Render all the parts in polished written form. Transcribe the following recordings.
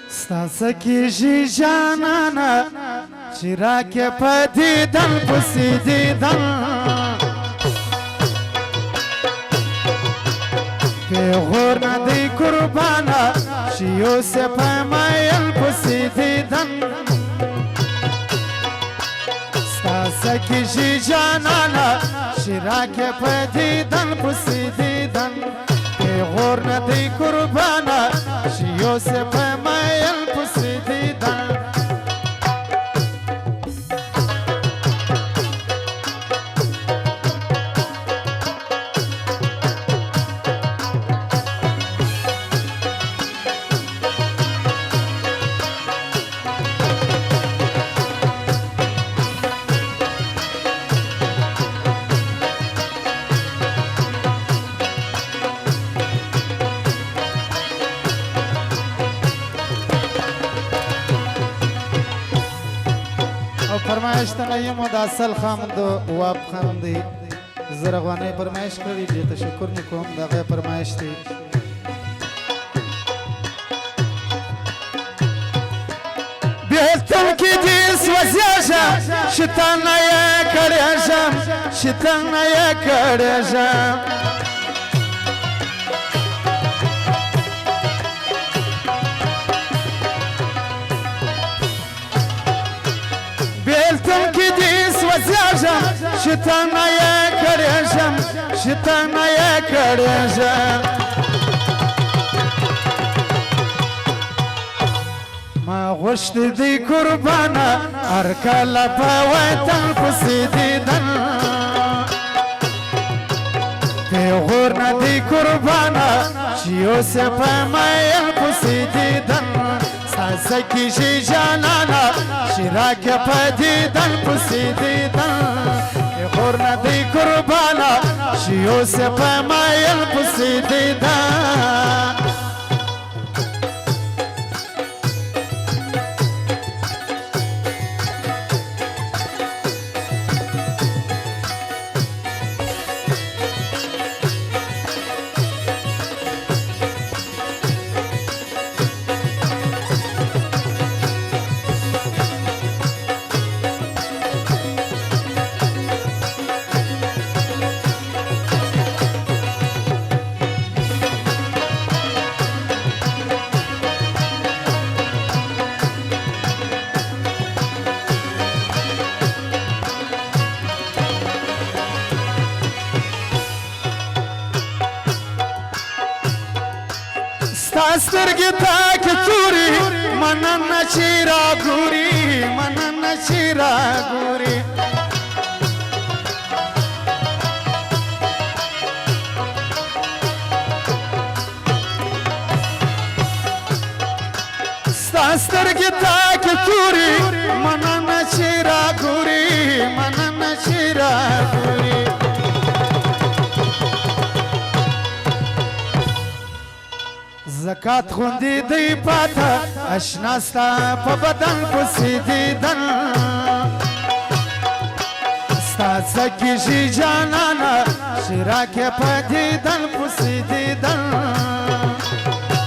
ستاسو کیږي جانانه چې راکې په دیدن پسې دیدن پیغور نه دی قربانه چې یوسف مایل پسې دیدن ستاسو کیږي جانانه چې راکې په دیدن پسې دیدن پیغور نه دی قربانه چې یوسف مایل پسې دیدن فرمایش ته یم د اصل خامد واب خان دی زرغوانه فرمایش کړی دی تشکر نکوم دغه فرمایش دی بیلتم کی دې سوځم شیطان یې کړم شیطان یې کړم بیلتم کی دې سوځم شیطان یې کړم شیطان یې کړم ما غوښت دی قربانه هر کله په وطن پسې دیدن پیغور نه دی قربانه چې یوسف مایل پسې دیدن ستاسو کیږي جانانه چې راکې په دیدن پسې دیدن پیغور نه دی قربانه چې یوسف مایل پسې دیدن سترګې تاکې توري مننه چې راګوري مننه چې راګوري ستا سترګې تاکې توري مننه چې راګوري مننه چې راګوري زکات خوندې دی پاته اشنا ستا په بدن پسې دیدن ستاسو کیږي جانانه چې راکې په دیدن پسې دیدن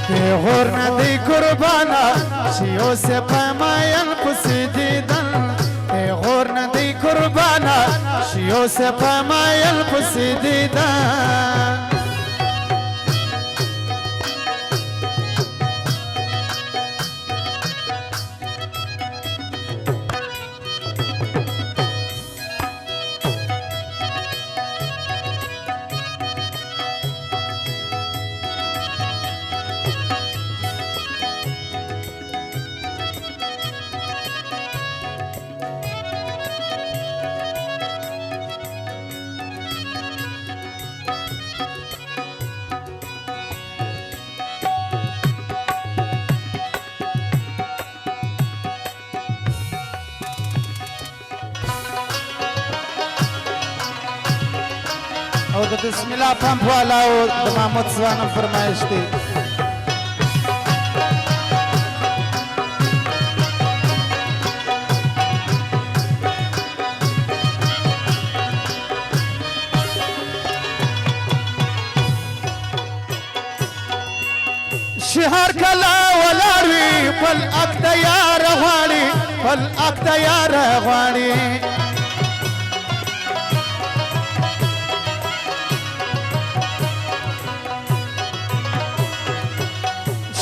پیغور نه دی قربانه چې یوسف مایل پسې دیدن پیغور نه دی قربانه چې یوسف مایل پسې دیدن او د بسم الله پمپ والا او د محمود سوانم فرمایش دی شهر کله کله ولاړ وي خپل حق ته یار غواړي خپل حق ته یار غواړي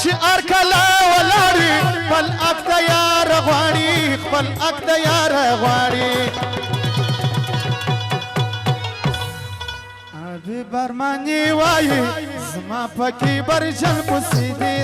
شعر کله ولاړ وي خپل حق ته یار غواړي خپل حق ته یار غواړي ابي برماني وایي زما پکې برجل پسې دي